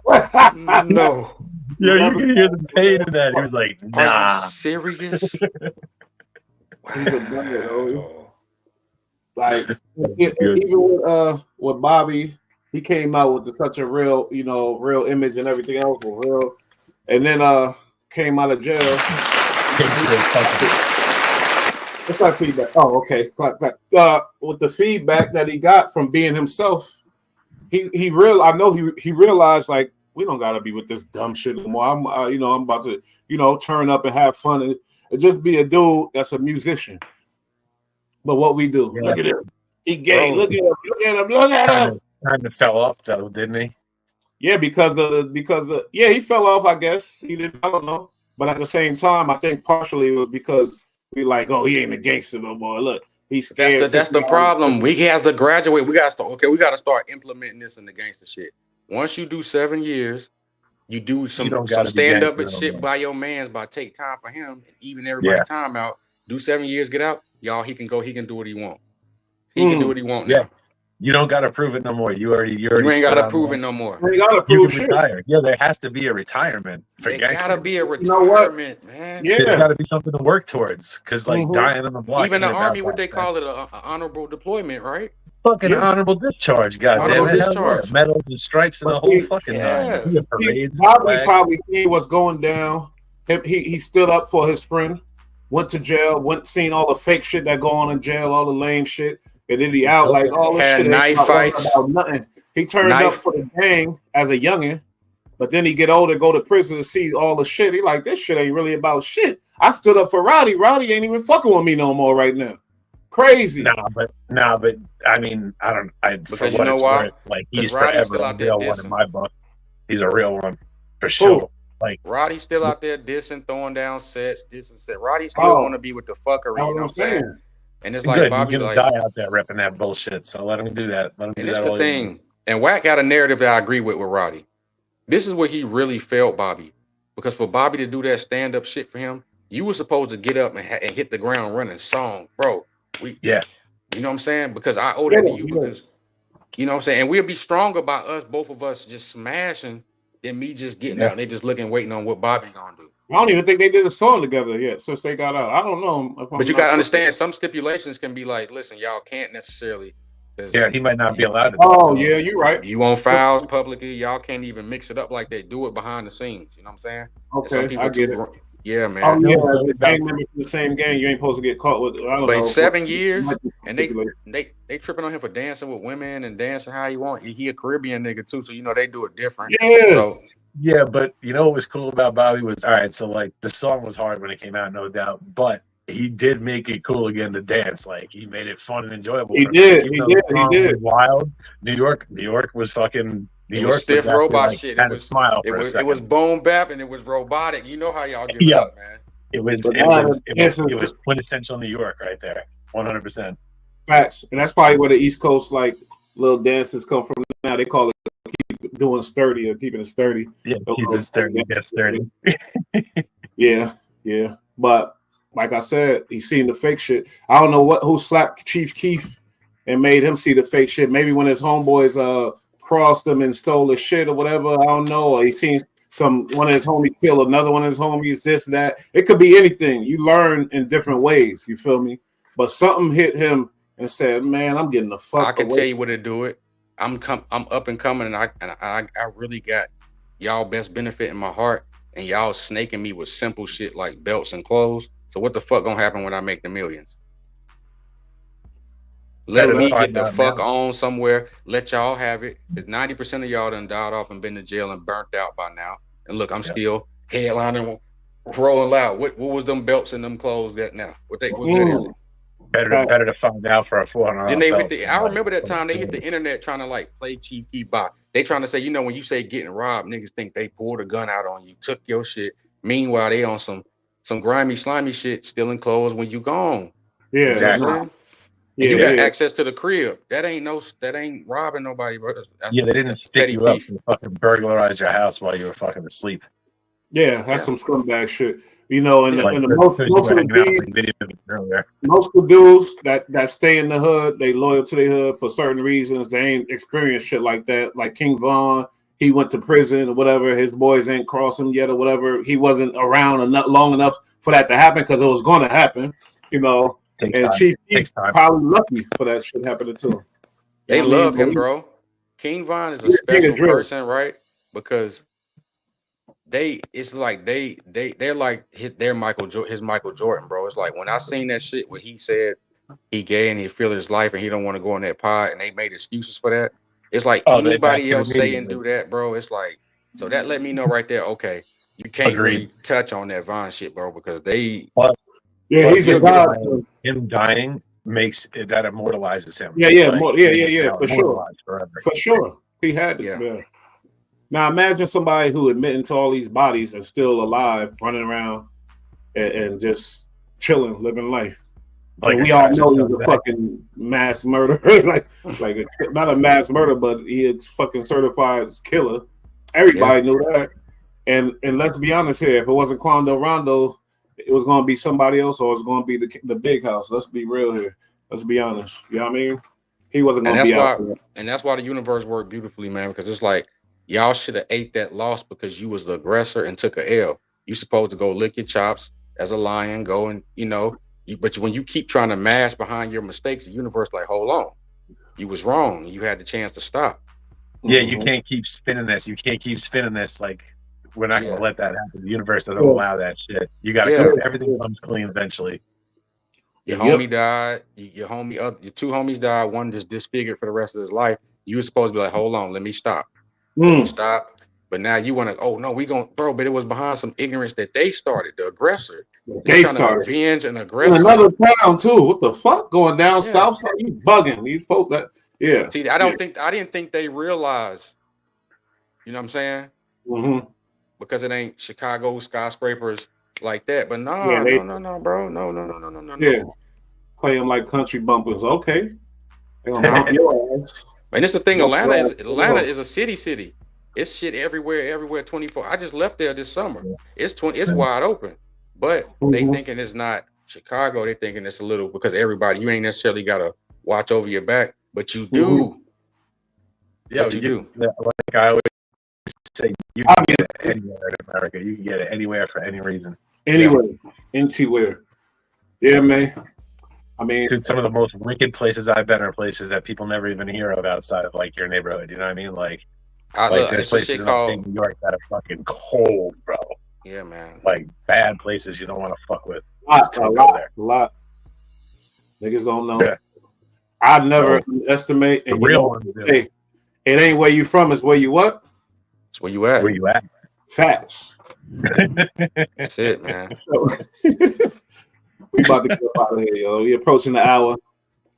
No. Yeah, you can hear the pain in that. He was like, "Nah." Are you serious? He's a Wow. Like even with Bobby, he came out with such a real, real image and everything else was real, and then came out of jail. What's that feedback? Oh, okay. With the feedback that he got from being himself, he realized like we don't gotta be with this dumb shit anymore. I'm I'm about to turn up and have fun and just be a dude that's a musician. But what we do, look at him. He gay. Look at him. Look at him. Look at him. Kind of fell off though, didn't he? Yeah, because he fell off. I guess he didn't. I don't know. But at the same time, I think partially it was because we like, oh, he ain't a gangster no more. Look, he's scared. That's the problem. He has to graduate. We gotta start. Okay, we gotta start implementing this in the gangster shit. Once you do 7 years, you do some stand up and shit by your man's, by take time for him, and even everybody time out. Do 7 years, get out, y'all. He can go. He can do what he want. He can do what he want now. You don't got to prove it no more. You already ain't got to prove it no more. You got to prove shit. Retire. Yeah, there has to be a retirement for gangsters. There got to be a retirement, man. Yeah, there's got to be something to work towards. Because like dying on the block. Even the army, what they call it, an honorable deployment, right? Fucking honorable discharge, goddamn it! Discharge. Medals and stripes and the whole fucking parades. Probably see what's going down. He stood up for his friend. Went to jail. Seen all the fake shit that go on in jail, all the lame shit. And then he out like all this shit. Knife fights. About nothing. He turned up for the gang as a youngin', but then he get older, go to prison to see all the shit. He like, this shit ain't really about shit. I stood up for Roddy. Roddy ain't even fucking with me no more right now. Crazy. Nah, but I mean, for what it's worth, like he's forever a real one in my book. He's a real one for sure. Ooh. Like Roddy's still out there dissing, throwing down sets, this and set. Roddy still want to be with the fuckery. You know what I'm saying? And it's like Bobby like die out there repping that bullshit. So let him do that. Let him do that. That's the thing. And Wack got a narrative that I agree with Roddy. This is what he really felt, Bobby. Because for Bobby to do that stand-up shit for him, you were supposed to get up and hit the ground running song, bro. You know what I'm saying? Because I owe that to you because you know what I'm saying? And we'll be stronger by us, both of us just smashing than me just getting out and they just looking, waiting on what Bobby gonna do. I don't even think they did a song together yet since they got out. I don't know. But you gotta understand, some stipulations can be like, listen, y'all can't necessarily. Yeah, he might not be allowed to. Oh, yeah, you're right. You on files publicly, y'all can't even mix it up like they do it behind the scenes. You know what I'm saying? Okay, I get it. Yeah, man. Oh, yeah, the gang members in the same gang, you ain't supposed to get caught with. I don't know. 7 years, and they tripping on him for dancing with women and dancing how he want. He a Caribbean nigga too, so you know they do it different. Yeah. So yeah, but you know what was cool about Bobby was all right. So like the song was hard when it came out, no doubt, but he did make it cool again to dance. Like he made it fun and enjoyable. He did. He did. Wild. New York was fucking. New York was stiff robot shit. It was boom bap and it was robotic. You know how y'all give it up, man. It was quintessential New York right there. 100%. Facts. And that's probably where the East Coast like little dances come from now. They call it doing sturdy or keeping it sturdy. Yeah, keep it sturdy, get sturdy. Yeah. But like I said, he's seen the fake shit. I don't know who slapped Chief Keef and made him see the fake shit. Maybe when his homeboys crossed him and stole his shit or whatever. I don't know. Or he seen one of his homies kill another one of his homies, this, that. It could be anything. You learn in different ways, you feel me? But something hit him and said, man, I'm getting the fuck I can tell you what to do it. I'm up and coming, and I really got y'all best benefit in my heart, and y'all snaking me with simple shit like belts and clothes. So what the fuck gonna happen when I make the millions? Let me get the fuck on somewhere. Let y'all have it. Because 90% of y'all done died off and been to jail and burnt out by now. And look, I'm still headlining, rolling loud. What was them belts and them clothes that now? What good is it? Better to find out for a $400. Then they hit I remember that time they hit the internet trying to like play Chief Keef by. They trying to say, you know, when you say getting robbed, niggas think they pulled a gun out on you, took your shit. Meanwhile, they on some grimy, slimy shit, stealing clothes when you gone. Yeah, exactly. You got access to the crib. That ain't robbing nobody, bro. They didn't stick you up and fucking burglarize your house while you were fucking asleep. Yeah, that's some scumbag shit. You know, and most of the dudes that stay in the hood, they loyal to their hood for certain reasons. They ain't experienced shit like that. Like King Von, he went to prison or whatever. His boys ain't crossed him yet or whatever. He wasn't around long enough for that to happen because it was going to happen, you know. And Chief Keef probably lucky for that shit happening to him. They love him, bro. King Von is a special person, right? Because it's like they're like his Michael Jordan, bro. It's like when I seen that shit where he said he gay and he feel his life and he don't want to go on that pod and they made excuses for that. It's like anybody else say and do that, bro. It's like, so that let me know right there. Okay, you can't really touch on that Von shit, bro, because he's a god. Him dying makes that immortalizes him. For sure. Forever. For sure, he had it. Yeah. Now imagine somebody who admitting to all these bodies and still alive, running around and just chilling, living life. Like we all know he's a fucking mass murderer, like not a mass murder, but he is fucking certified killer. Everybody knew that. And let's be honest here, if it wasn't Quando Rondo, it was going to be somebody else, or it was going to be the big house. Let's be real here. Let's be honest. You know what I mean? He wasn't going to be out there. And that's why the universe worked beautifully, man, because it's like, y'all should have ate that loss because you was the aggressor and took a L. You supposed to go lick your chops as a lion, go and, but when you keep trying to mask behind your mistakes, the universe like, hold on, you was wrong. You had the chance to stop. Yeah, you can't keep spinning this. You can't keep spinning this. Like, we're not going to let that happen. The universe doesn't allow that shit. You got to go. Everything comes clean eventually. Your homie died. Your two homies died. One just disfigured for the rest of his life. You were supposed to be like, hold on, let me stop. Stop. But now you want to, oh no, we gonna, bro, but it was behind some ignorance that they started, the aggressor. They started to avenge an aggressor. In another town too. What the fuck? Going down south side? You bugging. You spoke that. Yeah. See, I didn't think they realized, you know what I'm saying? Mm-hmm. Because it ain't Chicago skyscrapers like that. But no, bro. No. Yeah. Play them like country bumpers. Okay. They gonna hump your ass. And it's the thing, Atlanta is a city. It's shit everywhere 24. I just left there this summer. It's wide open. But they thinking it's not Chicago. They thinking it's a little, because everybody, you ain't necessarily gotta watch over your back, but you do. Yeah, you do. Like I always say, you can get it anywhere in America. You can get it anywhere for any reason. Anywhere. Yeah, man. I mean, dude, some of the most wicked places I've been are places that people never even hear of outside of like your neighborhood. You know what I mean? Like there's places in New York that are fucking cold, bro. Yeah, man. Like bad places you don't want to fuck with. A lot. Niggas don't know. Yeah. I'd never estimate. And real ones say, it ain't where you from, it's where you what? It's where you at. Where you at? Facts. That's it, man. We about to get up out of here, yo. We approaching the hour.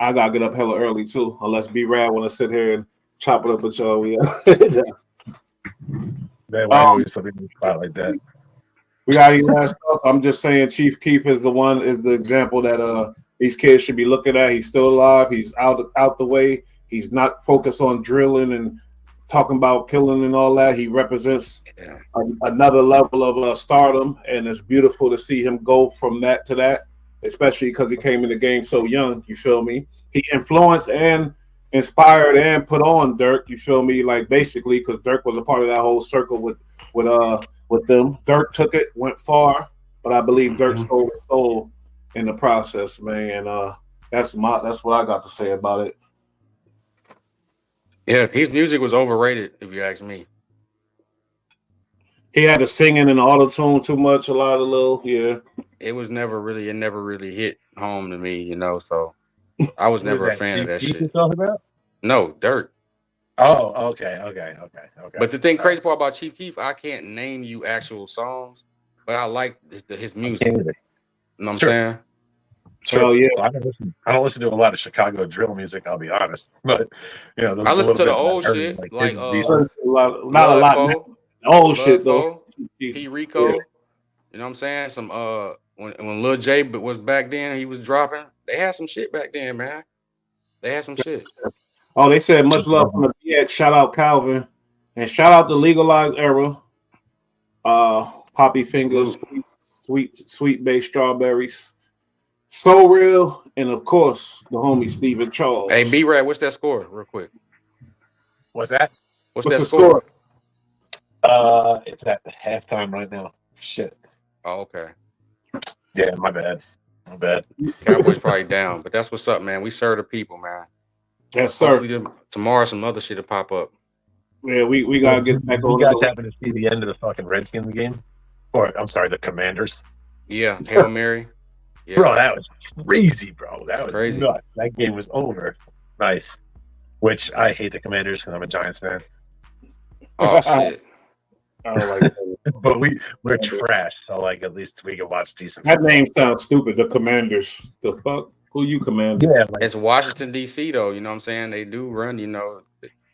I gotta get up hella early too, unless B-Rad want to sit here and chop it up with y'all. Man, why always put me in the spot like that? We got any last stuff? I'm just saying, Chief Keef is the example that these kids should be looking at. He's still alive. He's out the way. He's not focused on drilling and talking about killing and all that. He represents another level of stardom, and it's beautiful to see him go from that to that, especially because he came in the game so young. You feel me? He influenced and inspired and put on Durk. You feel me? Like basically, because Durk was a part of that whole circle with them. Durk took it, went far, but I believe Durk stole his soul in the process, man. That's what I got to say about it. Yeah, his music was overrated, if you ask me. He had the singing and the auto-tune too much, a lot of It never really hit home to me, so I was never a fan of that shit. No, Durk. Oh, okay. But the thing crazy part about Chief Keef, I can't name you actual songs, but I like his music. You know what I'm saying? So yeah, I don't listen to a lot of Chicago drill music. I'll be honest, but I listen to the old shit, like not a lot. Old shit though. P. Rico, you know what I'm saying? Some when Lil J was back then, he was dropping. They had some shit back then, man. They had some shit. Oh, they said much love from the BX. Shout out Calvin, and shout out the Legalized Era. Poppy Fingers, sweet baked strawberries. So Real, and of course, the homie Stephen Charles. Hey, B-Rad, what's that score, real quick? What's that? What's that score? It's at halftime right now. Shit. Oh, okay. Yeah, my bad. My bad. Cowboys probably down, but that's what's up, man. We serve the people, man. Yes, sir. Hopefully tomorrow some other shit will pop up. Yeah, we gotta get back on. You guys happen to see the end of the fucking Redskins game? Or I'm sorry, the Commanders. Yeah, Hail Mary. Yeah. Bro, that was crazy, bro. That was crazy. Nuts. That game was over. Nice. Which I hate the Commanders because I'm a Giants fan. Oh shit. I don't like but we're trash, so like at least we can watch decent. That name sounds stupid. The Commanders. The fuck? Who you command? Yeah, like, it's Washington D.C. though. You know what I'm saying? They do run. You know,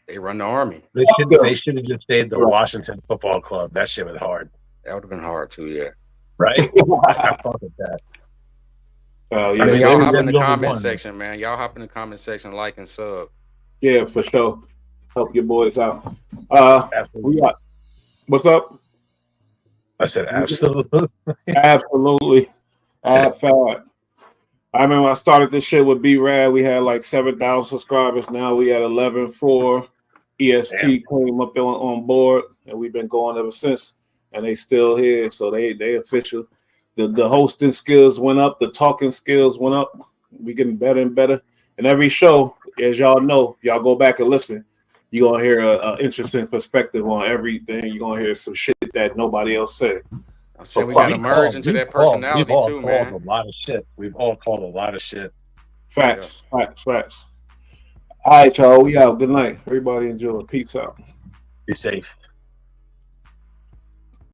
they run the Army. They should have just stayed the Washington Football Club. That shit was hard. That would have been hard too. Yeah. Right. I fuck with that. Yeah. I mean, y'all hop in the comment section, man. Y'all hop in the comment section, like and sub. Yeah, for sure. Help your boys out. We got. What's up? I said absolutely. Absolutely. Fat. I remember when I started this shit with B-Rad, we had like 7,000 subscribers. Now we at 11,400. EST came up on board, and we've been going ever since. And they still here, so they official. The hosting skills went up, the talking skills went up. We getting better and better. And every show, as y'all know, y'all go back and listen. You're gonna hear an interesting perspective on everything. You're gonna hear some shit that nobody else said. So we gotta merge into that personality too, man. A lot of shit. We've all called a lot of shit. Facts. All right, y'all. We out. Good night. Everybody enjoy. Peace out. Be safe.